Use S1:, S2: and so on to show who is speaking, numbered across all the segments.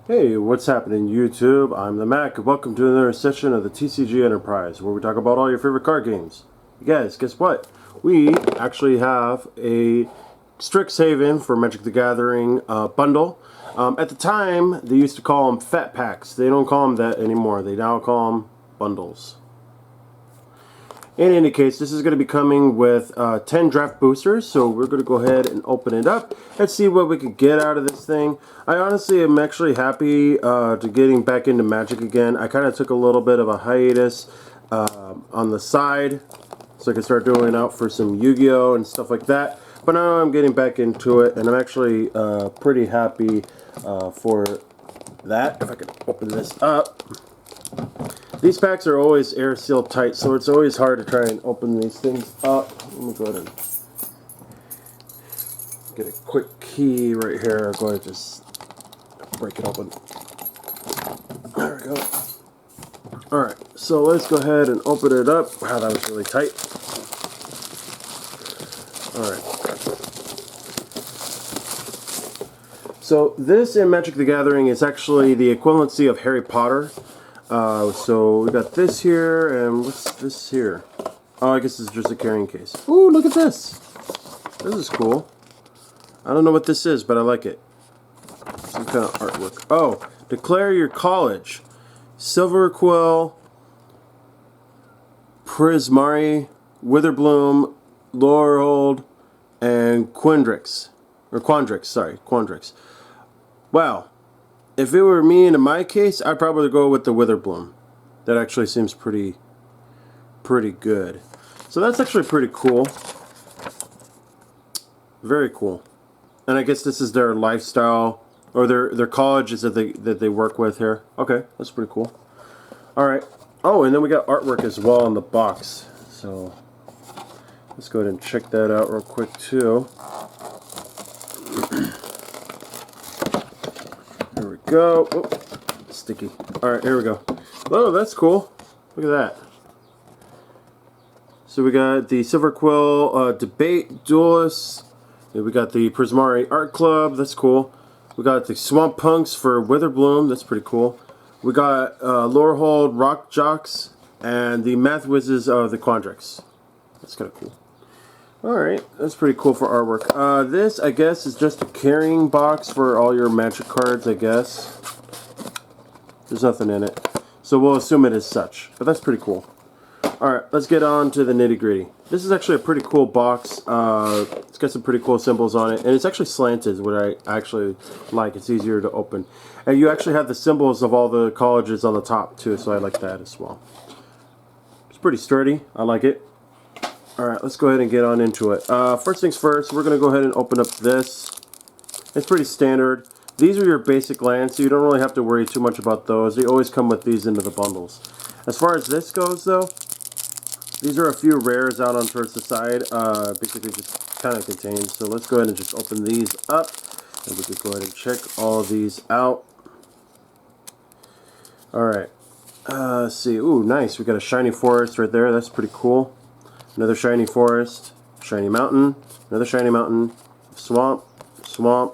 S1: Hey, what's happening YouTube? I'm the Mac, and welcome to another session of the TCG Enterprise, where we talk about all your favorite card games. You guys, guess what? We actually have a Strixhaven for Magic the Gathering bundle. At the time, they used to call them Fat Packs. They don't call them that anymore. They now call them bundles. In any case, this is going to be coming with 10 draft boosters, so we're going to go ahead and open it up and see what we can get out of this thing. I honestly am actually happy to getting back into Magic again. I kind of took a little bit of a hiatus on the side so I could start doing out for some Yu-Gi-Oh! And stuff like that. But now I'm getting back into it, and I'm actually pretty happy for that. If I can open this up. These packs are always air sealed tight, so it's always hard to try and open these things up. Let me go ahead and get a quick key right here. Go ahead and just break it open. There we go. Alright, so let's go ahead and open it up. Wow, that was really tight. Alright. So this in Magic the Gathering is actually the equivalency of Harry Potter. So we got this here, and what's this here? Oh, I guess it's just a carrying case. Ooh, look at this. This is cool. I don't know what this is, but I like it. Some kind of artwork. Oh, declare your college. Silver Quill, Prismari, Witherbloom, Laurelhold, and Quandrix. Or Quandrix, sorry, Quandrix. Wow. If it were me and in my case, I'd probably go with the Witherbloom. That actually seems pretty good. So that's actually pretty cool. Very cool. And I guess this is their lifestyle or their colleges that they work with here. Okay, that's pretty cool. All right. Oh, and then we got artwork as well in the box. So let's go ahead and check that out real quick too. Here we go. Oh, sticky. Alright, here we go. Oh, that's cool. Look at that. So we got the Silver Quill Debate Duelists. We got the Prismari Art Club. That's cool. We got the Swamp Punks for Witherbloom. That's pretty cool. We got Laurelhold Rock Jocks and the Math Whizzes of the Quandrix. That's kind of cool. Alright, that's pretty cool for artwork. This, I guess, is just a carrying box for all your Magic cards, I guess. There's nothing in it. So we'll assume it is such. But that's pretty cool. Alright, let's get on to the nitty-gritty. This is actually a pretty cool box. It's got some pretty cool symbols on it. And it's actually slanted, what I actually like. It's easier to open. And you actually have the symbols of all the colleges on the top, too. So I like that as well. It's pretty sturdy. I like it. Alright, let's go ahead and get on into it. First things first, we're going to go ahead and open up this. It's pretty standard. These are your basic lands, so you don't really have to worry too much about those. They always come with these into the bundles. As far as this goes, though, these are a few rares out on towards the side. Basically just kind of contained. So let's go ahead and just open these up. And we can go ahead and check all of these out. Alright. Let's see. Ooh, nice. We got a shiny forest right there. That's pretty cool. Another shiny forest, shiny mountain, another shiny mountain, swamp, swamp,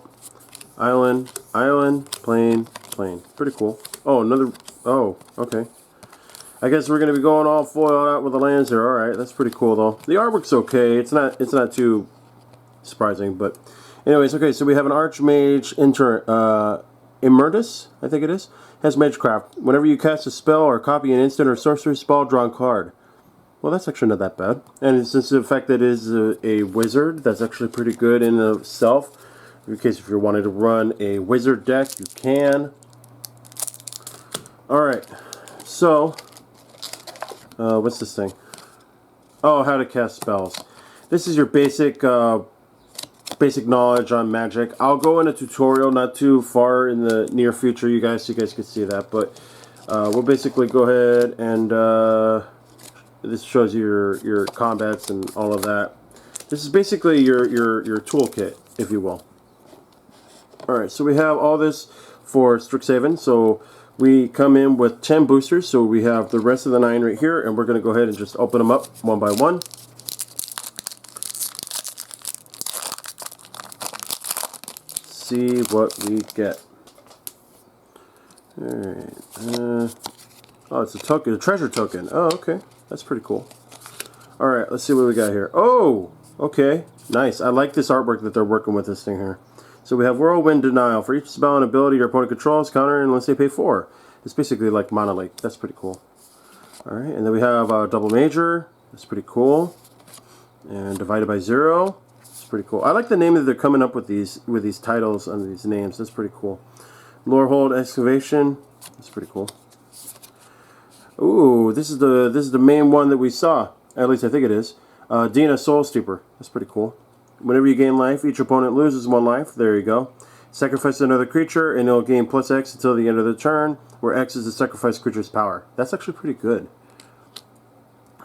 S1: island, island, plain, plain. Pretty cool. Oh, another, oh, okay. I guess we're going to be going all foiled out with the lands here. Alright, that's pretty cool though. The artwork's okay. It's not too surprising, but anyways, okay, so we have an Archmage Emeritus, I think it is. Has Magecraft. Whenever you cast a spell or copy an instant or sorcery spell, draw a card. Well, that's actually not that bad. And since the fact that it is a wizard, that's actually pretty good in itself. In case if you're wanting to run a wizard deck, you can. Alright, so, what's this thing? Oh, how to cast spells. This is your basic knowledge on Magic. I'll go in a tutorial not too far in the near future, you guys, so you guys can see that. But we'll basically go ahead and this shows you your combats and all of that. This is basically your toolkit, if you will. Alright, so we have all this for Strixhaven. So we come in with 10 boosters. So we have the rest of the 9 right here. And we're going to go ahead and just open them up one by one. See what we get. Alright. Oh, it's a token, a treasure token. Oh, okay. That's pretty cool. Alright, let's see what we got here. Oh! Okay. Nice. I like this artwork that they're working with this thing here. So we have Whirlwind Denial. For each spell and ability your opponent controls, counter unless they pay 4. It's basically like Mana Lake. That's pretty cool. Alright, and then we have Double Major. That's pretty cool. And Divided by 0. It's pretty cool. I like the name that they're coming up with these titles and these names. That's pretty cool. Lorehold Excavation. That's pretty cool. Ooh, this is the main one that we saw. At least I think it is. Dina Soul Steeper. That's pretty cool. Whenever you gain life, each opponent loses 1 life. There you go. Sacrifice another creature, and it'll gain plus X until the end of the turn, where X is the sacrificed creature's power. That's actually pretty good.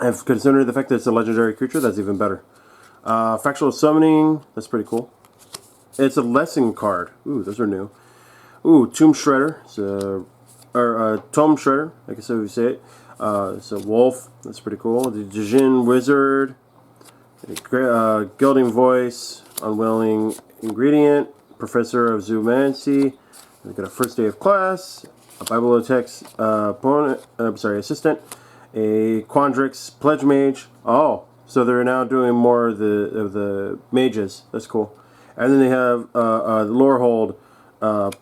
S1: And considering the fact that it's a legendary creature, that's even better. Factual Summoning. That's pretty cool. It's a lesson card. Ooh, those are new. Ooh, Tomb Shredder. It's Tomb Shredder, I guess how we say it. It's a wolf. That's pretty cool. The Djinn Wizard. Gilding Voice. Unwilling Ingredient. Professor of Zoomancy. We got a First Day of Class. A Bibliothex assistant. A Quandrix Pledge Mage. Oh, so they're now doing more of the mages. That's cool. And then they have the Lorehold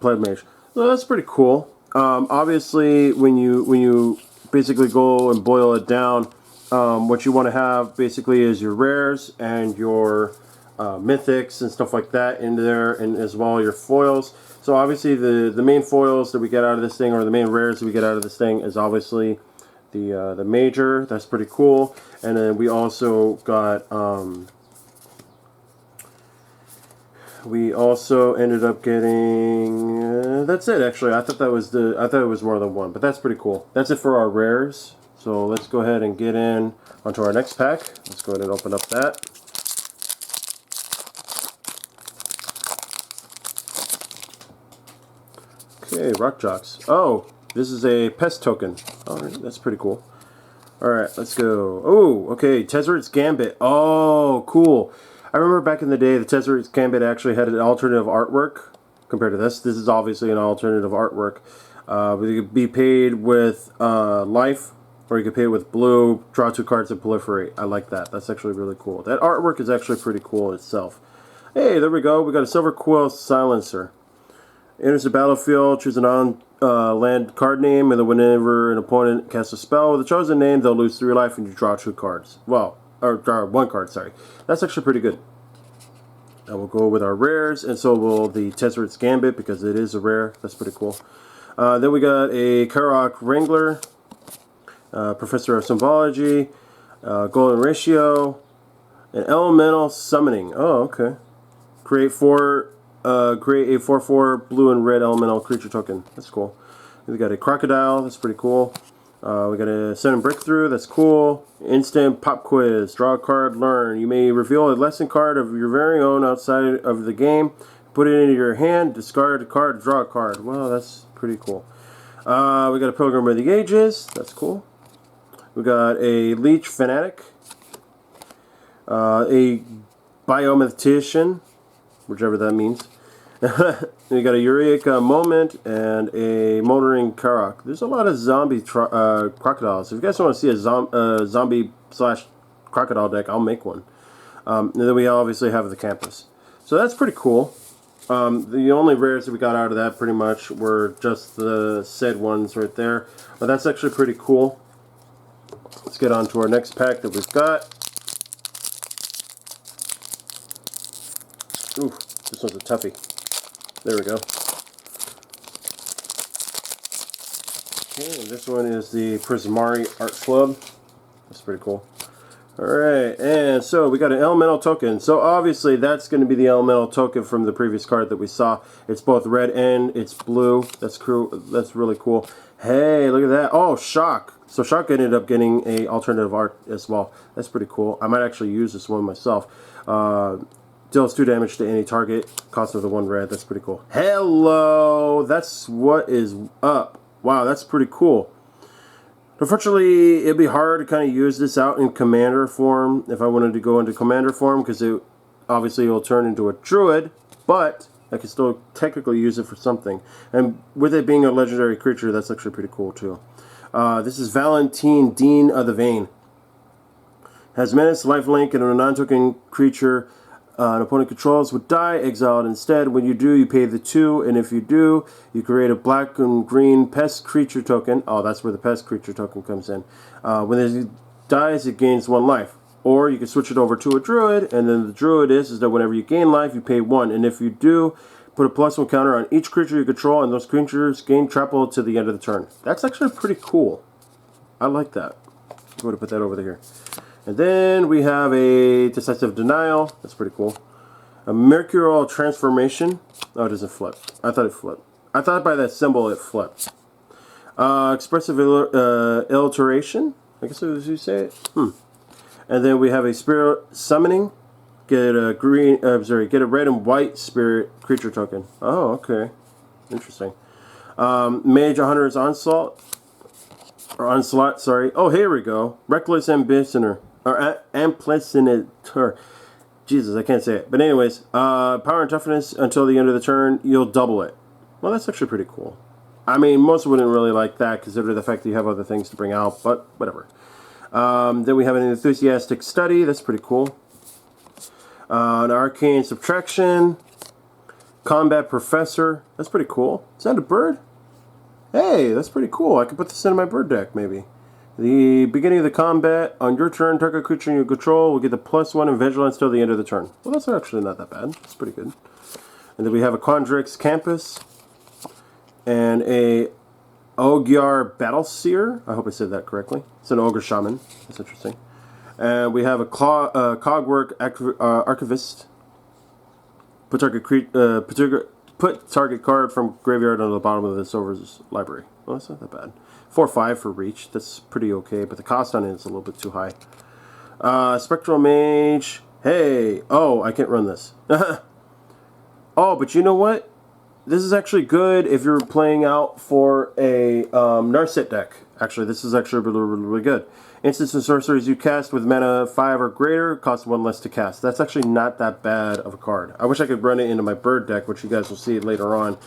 S1: Pledge Mage. So that's pretty cool. Obviously, when you basically go and boil it down, what you want to have basically is your rares and your mythics and stuff like that in there, and as well your foils. So obviously the main foils that we get out of this thing, or the main rares that we get out of this thing, is obviously the major. That's pretty cool. And then we also got we also ended up getting that's it actually. I thought it was more than one, but that's pretty cool. That's it for our rares. So let's go ahead and get in onto our next pack. Let's go ahead and open up that. Okay, Rock Jocks. Oh, this is a pest token. Alright, that's pretty cool. Alright, let's go. Oh, okay, Tezzeret's Gambit. Oh, cool. I remember back in the day, the Tezzeret's Gambit actually had an alternative artwork compared to this. This is obviously an alternative artwork. You could be paid with life, or you could pay it with blue, draw 2 cards, and proliferate. I like that. That's actually really cool. That artwork is actually pretty cool itself. Hey, there we go. We got a Silver Quill Silencer. Enters the battlefield, choose a non-land card name, and then whenever an opponent casts a spell with a chosen name, they'll lose 3 life and you draw 2 cards. Well, or draw 1 card, sorry. That's actually pretty good. And we'll go with our rares, and so will the Tezzeret's Gambit, because it is a rare. That's pretty cool. Then we got a Karok Wrangler, Professor of Symbology, Golden Ratio, an Elemental Summoning. Oh, okay. Create a 4/4 blue and red elemental creature token. That's cool. We got a Crocodile. That's pretty cool. We got a Sudden Breakthrough. That's cool. Instant Pop Quiz. Draw a card. Learn. You may reveal a lesson card of your very own outside of the game. Put it into your hand. Discard a card. Draw a card. Wow, that's pretty cool. We got a Pilgrim of the Ages. That's cool. We got a Leech Fanatic. A Biomathematician, whichever that means. You got a Eureka Moment and a Motoring Karok. There's a lot of zombie crocodiles. If you guys want to see a zombie/crocodile deck, I'll make one. And then we obviously have the Campus. So that's pretty cool. The only rares that we got out of that pretty much were just the said ones right there. But that's actually pretty cool. Let's get on to our next pack that we've got. Ooh, this one's a toughie. There we go. Okay, and this one is the Prismari Art Club. That's pretty cool. Alright, and so we got an elemental token. So obviously that's going to be the elemental token from the previous card that we saw. It's both red and it's blue. That's cool. That's really cool. Hey, look at that. Oh, Shock. So Shock ended up getting a alternative art as well. That's pretty cool. I might actually use this one myself. Deals 2 damage to any target. Cost of the 1 red. That's pretty cool. Hello! That's what is up. Wow, that's pretty cool. Unfortunately, it'd be hard to kind of use this out in commander form if I wanted to go into commander form, because obviously it will turn into a druid, but I can still technically use it for something. And with it being a legendary creature, that's actually pretty cool too. This is Valentine, Dean of the Vein. Has menace, lifelink, and a non-token creature an opponent controls would die, exiled instead. When you do, you pay the 2, and if you do, you create a black and green pest creature token. Oh, that's where the pest creature token comes in. When it dies, it gains 1 life. Or you can switch it over to a druid, and then the druid is that whenever you gain life, you pay 1. And if you do, put a +1 counter on each creature you control, and those creatures gain trample to the end of the turn. That's actually pretty cool. I like that. I'm going to put that over there. And then we have a Decisive Denial. That's pretty cool. A Mercurial Transformation. Oh, it doesn't flip. I thought it flipped. I thought by that symbol it flipped. Expressive Illiteration. I guess that's how you say it. And then we have a Spirit Summoning. Get a get a red and white Spirit creature token. Oh, okay. Interesting. Mage Hunter's Onslaught. Or Onslaught, sorry. Oh, here we go. Reckless Ambitioner. Or Amplacinator. Jesus, I can't say it. But anyways, power and toughness until the end of the turn, you'll double it. Well, that's actually pretty cool. I mean, most wouldn't really like that, considering the fact that you have other things to bring out, but whatever. Then we have an Enthusiastic Study. That's pretty cool. An Arcane Subtraction. Combat Professor. That's pretty cool. Is that a bird? Hey, that's pretty cool. I could put this in my bird deck, maybe. The beginning of the combat, on your turn, target creature you control will get the +1 in Vigilance till the end of the turn. Well, that's actually not that bad. That's pretty good. And then we have a Condrix Campus. And a Ogiar Battleseer. I hope I said that correctly. It's an Ogre Shaman. That's interesting. And we have a Cogwork Archivist. Put target card from graveyard on the bottom of the Silver's library. Well, that's not that bad. 4/5 for reach. That's pretty okay, but the cost on it is a little bit too high. Spectral Mage. Hey! Oh, I can't run this. Oh, but you know what? This is actually good if you're playing out for a Narset deck. Actually, this is actually really good. Instants and sorceries you cast with mana 5 or greater cost 1 less to cast. That's actually not that bad of a card. I wish I could run it into my bird deck, which you guys will see later on.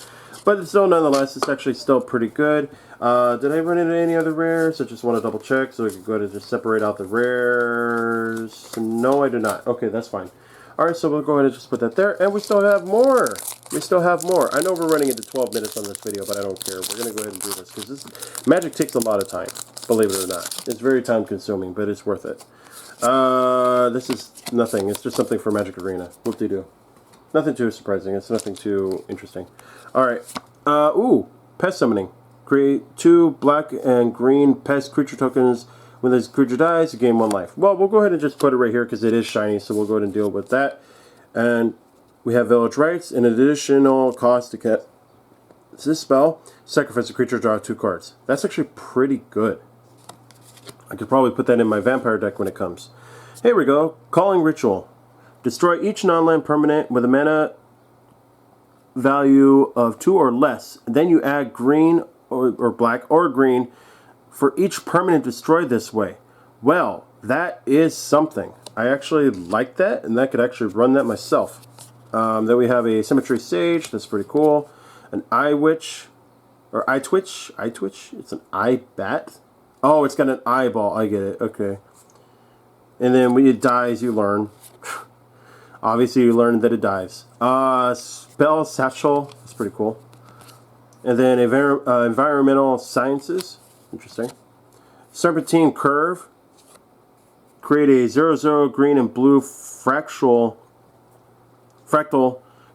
S1: But still, nonetheless, it's actually still pretty good. Did I run into any other rares? I just want to double check so we can go ahead and just separate out the rares. No, I did not. Okay, that's fine. Alright, so we'll go ahead and just put that there. And we still have more. We still have more. I know we're running into 12 minutes on this video, but I don't care. We're going to go ahead and do this because this Magic takes a lot of time, believe it or not. It's very time consuming, but it's worth it. This is nothing. It's just something for Magic Arena. Whoop-de-doo. Nothing too surprising. It's nothing too interesting. Alright. Ooh. Pest Summoning. Create 2 black and green pest creature tokens. When this creature dies, you gain 1 life. Well, we'll go ahead and just put it right here because it is shiny, so we'll go ahead and deal with that. And we have Village Rites. An additional cost to cast this spell. Sacrifice a creature, draw 2 cards. That's actually pretty good. I could probably put that in my vampire deck when it comes. Here we go. Calling Ritual. Destroy each non-land permanent with a mana value of 2 or less. Then you add green or black or green for each permanent destroyed this way. Well, that is something. I actually like that, and I could actually run that myself. Then we have a Symmetry Sage. That's pretty cool. An Eye Witch. Or Eye Twitch. Eye Twitch? It's an Eye Bat. Oh, it's got an eyeball. I get it. Okay. And then when it dies, you learn. Obviously, you learn that it dies. Spell Satchel. That's pretty cool. And then Environmental Sciences. Interesting. Serpentine Curve. Create a 0/0 green and blue fractal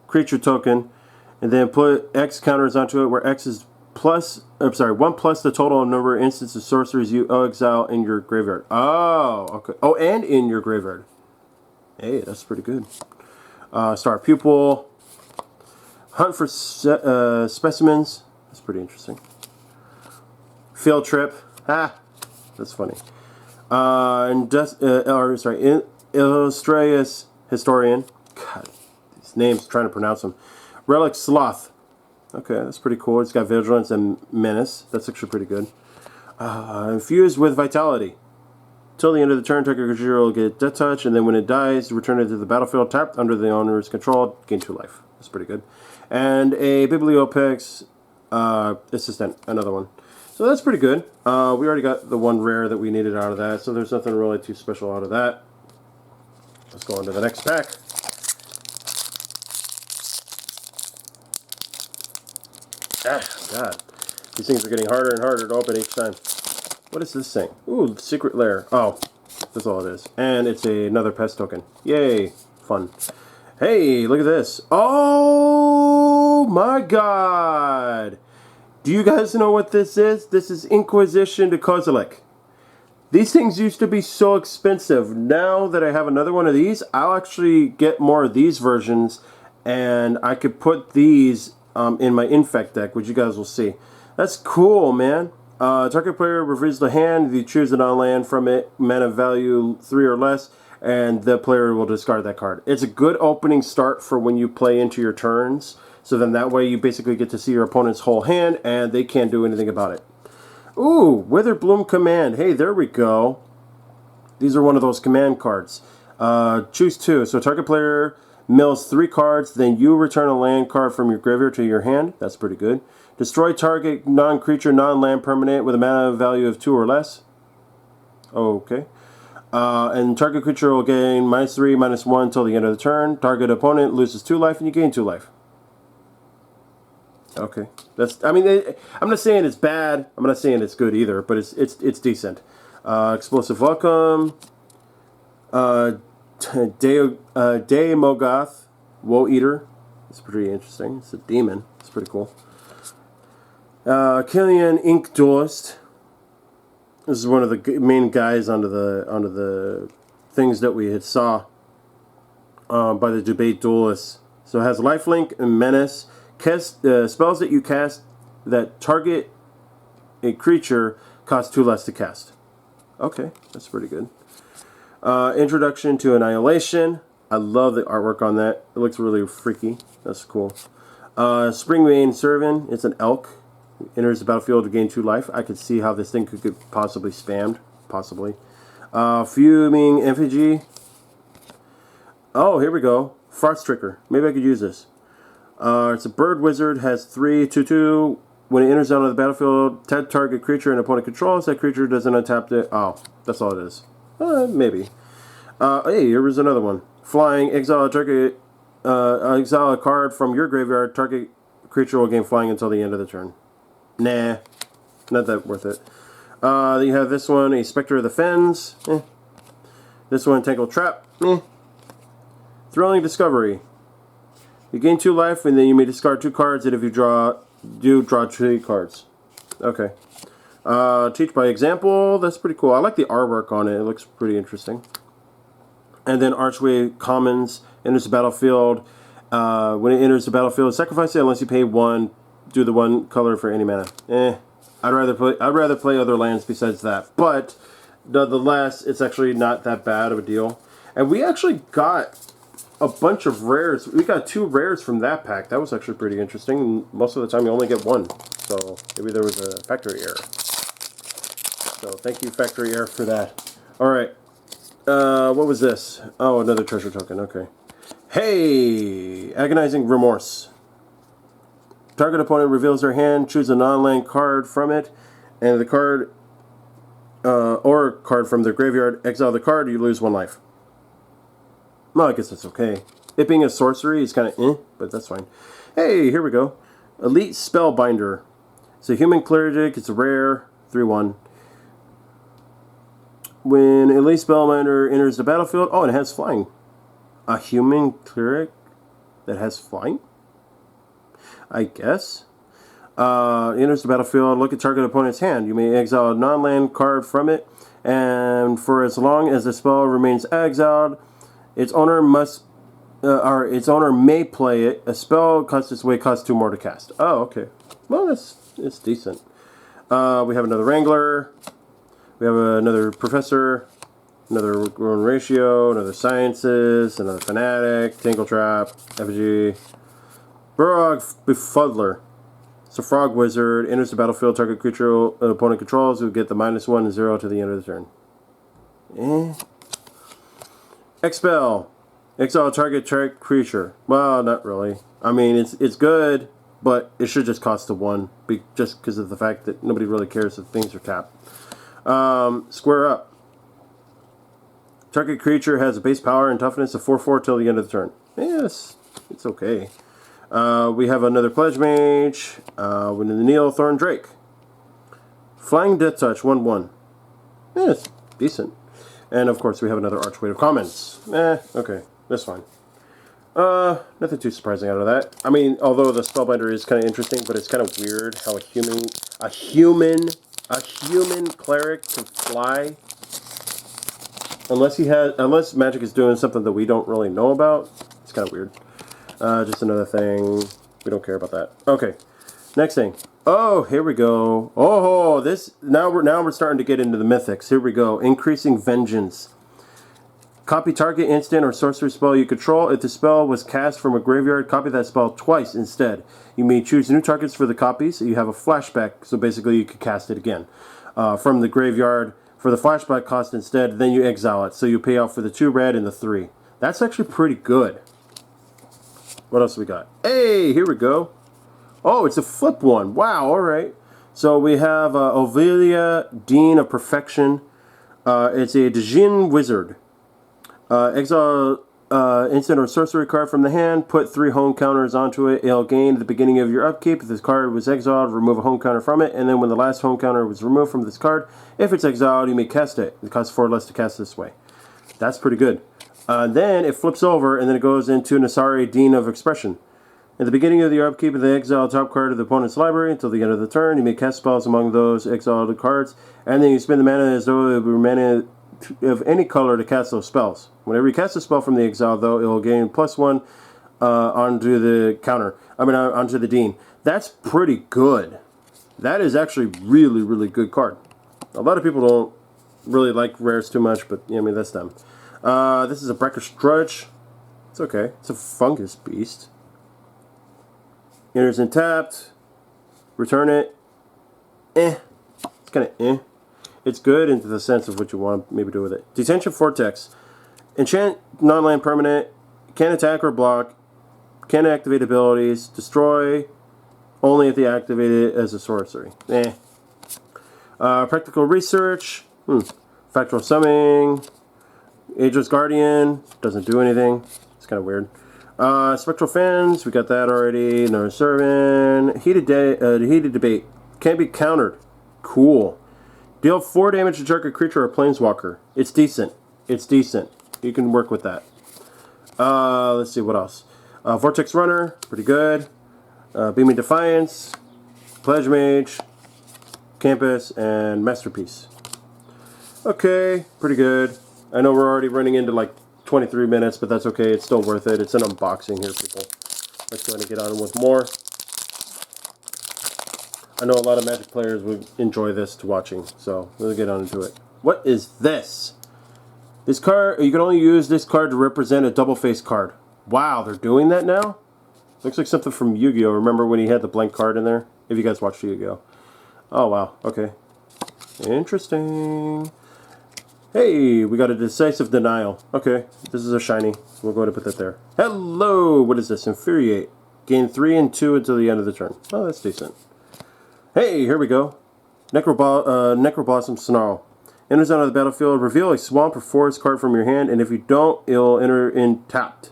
S1: creature token. And then put X counters onto it where X is 1 plus the total number of instances of sorceries you exile in your graveyard. Oh, okay. Oh, and in your graveyard. Hey, that's pretty good. Star Pupil. Hunt for specimens. That's pretty interesting. Field Trip. Ah, that's funny. Illustrious Historian. God, these names, trying to pronounce them. Relic Sloth. Okay, that's pretty cool. It's got Vigilance and Menace. That's actually pretty good. Infused with Vitality. Till the end of the turn, target creature will get Death Touch, and then when it dies, return it to the battlefield tapped under the owner's control, gain 2 life. That's pretty good. And a Bibliopex Assistant, another one. So that's pretty good. We already got the one rare that we needed out of that, so there's nothing really too special out of that. Let's go on to the next pack. Ah, God. These things are getting harder and harder to open each time. What is this thing? Ooh, Secret Lair. Oh, that's all it is. And it's another pest token. Yay. Fun. Hey, look at this. Oh, my God. Do you guys know what this is? This is Inquisition to Kozilek. These things used to be so expensive. Now that I have another one of these, I'll actually get more of these versions, and I could put these in my Infect deck, which you guys will see. That's cool, man. Target player reveals the hand. You choose a non-land from it, mana value 3 or less, and the player will discard that card. It's a good opening start for when you play into your turns. So then that way you basically get to see your opponent's whole hand, and they can't do anything about it. Ooh, Witherbloom Command. Hey, there we go. These are one of those command cards. Choose 2. So target player mills 3 cards, then you return a land card from your graveyard to your hand. That's pretty good. Destroy target non-creature, non-land permanent with a mana value of 2 or less. Okay. And target creature will gain -3, -1 until the end of the turn. Target opponent loses 2 life and you gain 2 life. Okay, that's. I mean, I'm not saying it's bad. I'm not saying it's good either, but it's decent. Explosive Welcome. Daemogoth, Woe Eater. It's pretty interesting. It's a demon. It's pretty cool. Killian Ink Duelist. This is one of the main guys under the things that we had saw by the debate duelists. So it has lifelink and menace. Spells that you cast that target a creature cost 2 less to cast. Okay, that's pretty good. Introduction to Annihilation. I love the artwork on that. It looks really freaky. That's cool. Springmane Servant. It's an elk. Enters the battlefield to gain 2 life. I could see how this thing could get possibly spammed. Possibly. Fuming Effigy. Oh, here we go. Froststricker. Maybe I could use this. It's a bird wizard, has 3/2/2. When it enters onto the battlefield, tap target creature an opponent controls. That creature doesn't untap it. Oh, that's all it is. Maybe. Hey, here was another one. Flying, exile a card from your graveyard. Target creature will gain flying until the end of the turn. Nah, not that worth it. Then you have this one, a Spectre of the Fens. This one, Tangled Trap. Thrilling Discovery. You gain 2 life, and then you may discard 2 cards, and if you draw 3 cards. Okay. Teach by example. That's pretty cool. I like the artwork on it. It looks pretty interesting. And then Archway Commons enters the battlefield. When it enters the battlefield, sacrifice it unless you pay 1. Do the 1 color for any mana. I'd rather play other lands besides that. But nonetheless, it's actually not that bad of a deal. And we actually got a bunch of rares. We got 2 rares from that pack. That was actually pretty interesting. Most of the time you only get 1. So maybe there was a factory error. So thank you, factory error, for that. Alright. What was this? Oh, another treasure token. Okay. Hey! Agonizing Remorse. Target opponent reveals their hand. Choose a non-land card from it. And the card, or card from their graveyard. Exile the card. You lose 1 life. Well, I guess that's okay. It being a sorcery is kind of but that's fine. Hey, here we go. Elite Spellbinder. It's a human cleric. It's a rare. 3/1. When Elite Spellbinder enters the battlefield... Oh, and it has flying. A human cleric that has flying? I guess. Enters the battlefield. Look at target opponent's hand. You may exile a non-land card from it. And for as long as the spell remains exiled... Its owner may play it. A spell costs its way costs 2 more to cast. Oh, okay. Well, it's decent. We have another Wrangler. We have another Professor. Another Grown Ratio. Another Sciences. Another Fanatic. Tangle Trap. Effigy. Burrog Befuddler. It's a frog wizard. Enters the battlefield. Target creature opponent controls who get the -1 and 0 to the end of the turn. Expel. Exile target creature. Well, not really. I mean, it's good, but it should just cost a 1, just because of the fact that nobody really cares if things are tapped. Square up. Target creature has a base power and toughness of 4/4 till the end of the turn. Yes, it's okay. We have another Pledge Mage. With the Neil Thorn Drake. Flying Death Touch 1/1. Yeah, it's decent. And of course we have another Archway of Commons. Okay, that's fine. Nothing too surprising out of that. I mean, although the Spellbinder is kind of interesting, but it's kind of weird how a human cleric can fly. Unless Magic is doing something that we don't really know about. It's kind of weird. Just another thing. We don't care about that. Okay, next thing. Oh, here we go. Oh, now we're starting to get into the mythics. Here we go. Increasing Vengeance. Copy target instant or sorcery spell you control. If the spell was cast from a graveyard, copy that spell twice instead. You may choose new targets for the copies. You have a flashback, so basically you could cast it again from the graveyard for the flashback cost instead. Then you exile it, so you pay out for the 2 red and the 3. That's actually pretty good. What else we got? Hey, here we go. Oh, it's a flip one. Wow, alright. So we have Ovelia, Dean of Perfection. It's a Djinn Wizard. Exile instant or sorcery card from the hand. Put 3 home counters onto it. It'll gain at the beginning of your upkeep. If this card was exiled, remove a home counter from it. And then when the last home counter was removed from this card, if it's exiled, you may cast it. It costs 4 less to cast this way. That's pretty good. Then it flips over, and then it goes into Nasari, Dean of Expression. At the beginning of your upkeep of the exiled top card of the opponent's library until the end of the turn, you may cast spells among those exiled cards, and then you spend the mana as though it were mana of any color to cast those spells. Whenever you cast a spell from the exile, though, it will gain +1 onto the counter. Onto the Dean. That's pretty good. That is actually really, really good card. A lot of people don't really like rares too much, but yeah, I mean, that's them. This is a Brackish Drudge. It's okay. It's a Fungus Beast. Enters untapped. Return it. It's kind of It's good into the sense of what you want to maybe do with it. Detention Vortex. Enchant non-land permanent. Can't attack or block. Can't activate abilities. Destroy only if they activate it as a sorcery. Practical Research. Factual Summoning. Ageless Guardian. Doesn't do anything. It's kind of weird. Spectral Fans, we got that already. Another Servant. Heated Debate. Can't be countered. Cool. Deal 4 damage to target creature or planeswalker. It's decent. It's decent. You can work with that. Let's see what else. Vortex Runner, pretty good. Beaming Defiance. Pledge Mage. Campus, and Masterpiece. Okay, pretty good. I know we're already running into like 23 minutes, but that's okay. It's still worth it. It's an unboxing here, people. Let's go ahead and get on with more. I know a lot of Magic players would enjoy this to watching, so let's get on into it. What is this? This card, you can only use this card to represent a double face card. Wow, they're doing that now? Looks like something from Yu-Gi-Oh! Remember when he had the blank card in there? If you guys watched Yu-Gi-Oh! Oh, wow. Okay. Interesting. Hey, we got a Decisive Denial. Okay, this is a shiny. We'll go ahead and put that there. Hello! What is this? Infuriate. Gain 3 and 2 until the end of the turn. Oh, that's decent. Hey, here we go. Necroblossom Snarl. Enters onto the battlefield. Reveal a swamp or forest card from your hand, and if you don't, it'll enter in tapped.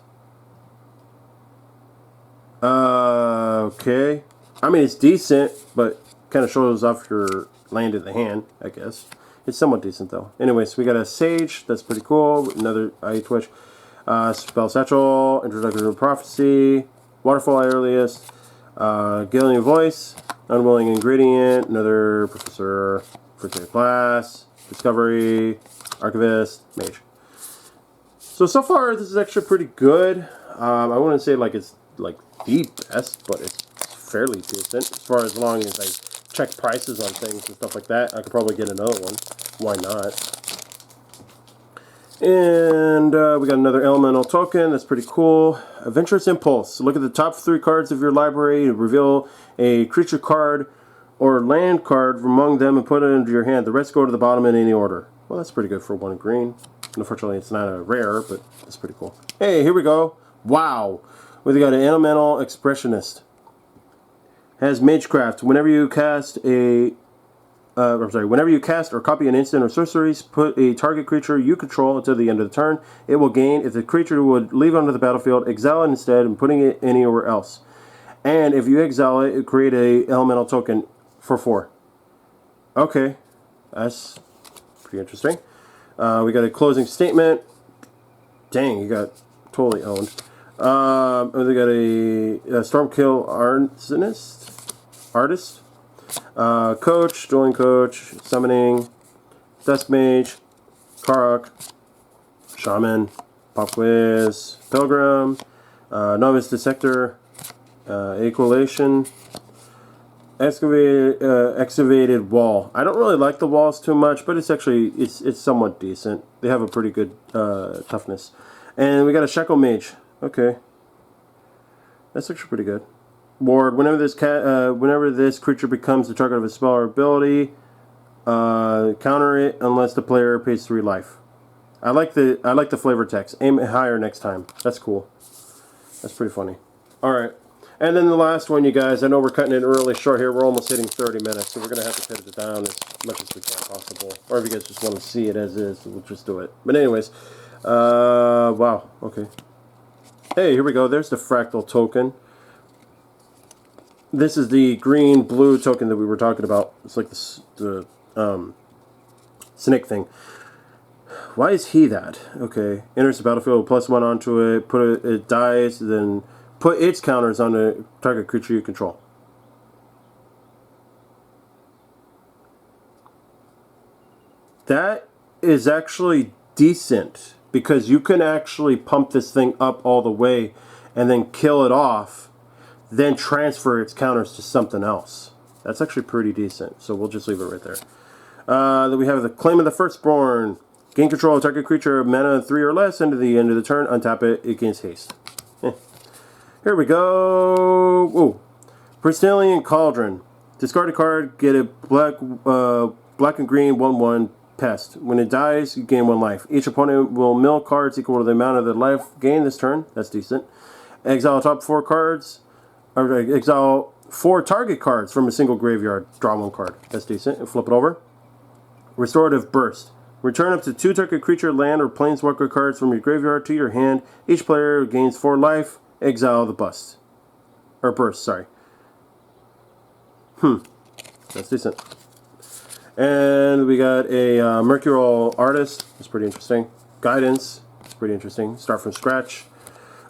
S1: Okay. I mean, it's decent, but kind of shows off your land in the hand, I guess. It's somewhat decent, though. Anyways, we got a Sage. That's pretty cool. Another Eye Twitch. Spell Satchel. Introduction to Prophecy. Waterfall Alias. Gillian Voice. Unwilling Ingredient. Another Professor. First Class. Discovery. Archivist. Mage. So far, this is actually pretty good. I wouldn't say like it's like the best, but it's fairly decent. As far as long as I check prices on things and stuff like that, I could probably get another one. Why not? And we got another elemental token. That's pretty cool. Adventurous Impulse. Look at the top 3 cards of your library to reveal a creature card or land card from among them and put it into your hand. The rest go to the bottom in any order. Well, that's pretty good for 1 green. Unfortunately, it's not a rare, but it's pretty cool. Hey, here we go. Wow. We got an Elemental Expressionist. Has Magecraft. Whenever you cast whenever you cast or copy an instant or sorceries, put a target creature you control until the end of the turn. It will gain. If the creature would leave onto the battlefield, exile it instead and putting it anywhere else. And if you exile it, create a elemental token for 4. Okay, that's pretty interesting. We got a closing statement. Dang, you got totally owned. We got a Stormkill Artist. Coach, Dueling Coach, Summoning, Dust Mage, Karok, Shaman, Pop Quiz, Pilgrim, Novice Dissector, Equilation, Excavated Wall. I don't really like the walls too much, but it's actually it's somewhat decent. They have a pretty good toughness. And we got a Shackle Mage. Okay, that's actually pretty good. Ward, whenever this creature becomes the target of a spell or ability, counter it unless the player pays 3 life. I like the flavor text. Aim higher next time. That's cool. That's pretty funny. All right, and then the last one, you guys. I know we're cutting it really short here. We're almost hitting 30 minutes, so we're gonna have to cut it down as much as we can possible. Or if you guys just want to see it as is, we'll just do it. But anyways, wow. Okay. Hey, here we go. There's the fractal token. This is the green-blue token that we were talking about. It's like the snake thing. Why is he that? Okay. Enters the battlefield, +1 onto it, it dies, then put its counters on the target creature you control. That is actually decent, because you can actually pump this thing up all the way and then kill it off, then transfer its counters to something else. That's actually pretty decent, so we'll just leave it right there. Then we have the Claim of the Firstborn. Gain control of target creature of mana 3 or less into the end of the turn. Untap it, it gains haste. Here we go. Whoa. Bristolian Cauldron. Discard a card, get a black and green 1/1 pest. When it dies, you gain 1 life. Each opponent will mill cards equal to the amount of the life gained this turn. That's decent. Exile top 4 cards. Exile 4 target cards from a single graveyard. Draw 1 card. That's decent. And flip it over. Restorative Burst. Return up to 2 target creature, land, or planeswalker cards from your graveyard to your hand. Each player gains 4 life. Exile the burst. Sorry. That's decent. And we got a Mercurial Artist. That's pretty interesting. Guidance. That's pretty interesting. Start from scratch.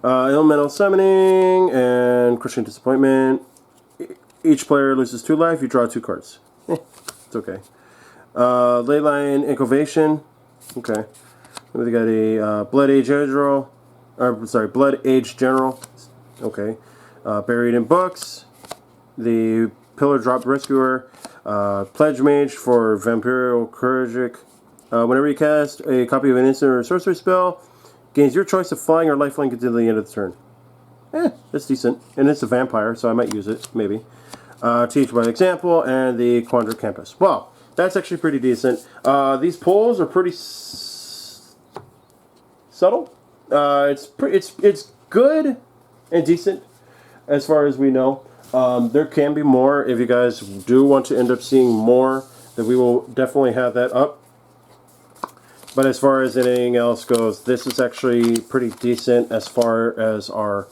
S1: Elemental Summoning and Crushing Disappointment. Each player loses 2 life. You draw 2 cards. It's okay. Leyline Incubation. Okay. We got a Blood Age General. Blood Age General. Okay. Buried in Books. The Pillar Drop Rescuer. Pledge Mage for Vampirial Couragic. Whenever you cast a copy of an instant or sorcery spell, gains your choice of flying or lifelink until the end of the turn. That's decent. And it's a vampire, so I might use it, maybe. Teach by example, and the Quandra Campus. Well, that's actually pretty decent. These pulls are pretty subtle. It's good and decent as far as we know. There can be more. If you guys do want to end up seeing more, then we will definitely have that up. But as far as anything else goes, this is actually pretty decent as far as our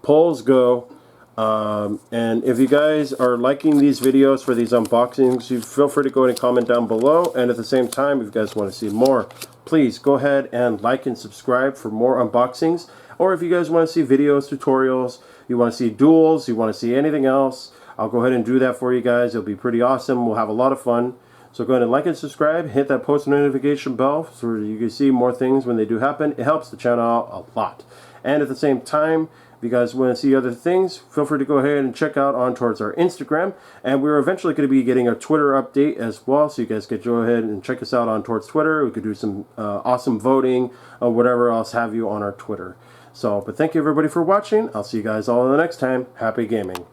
S1: polls go. And if you guys are liking these videos for these unboxings, you feel free to go ahead and comment down below. And at the same time, if you guys want to see more, please go ahead and like and subscribe for more unboxings. Or if you guys want to see videos, tutorials, you want to see duels, you want to see anything else, I'll go ahead and do that for you guys. It'll be pretty awesome. We'll have a lot of fun. So go ahead and like and subscribe. Hit that post notification bell so you can see more things when they do happen. It helps the channel out a lot. And at the same time, if you guys want to see other things, feel free to go ahead and check out on towards our Instagram. And we're eventually going to be getting a Twitter update as well. So you guys can go ahead and check us out on towards Twitter. We could do some awesome voting or whatever else have you on our Twitter. So, but thank you everybody for watching. I'll see you guys all in the next time. Happy gaming.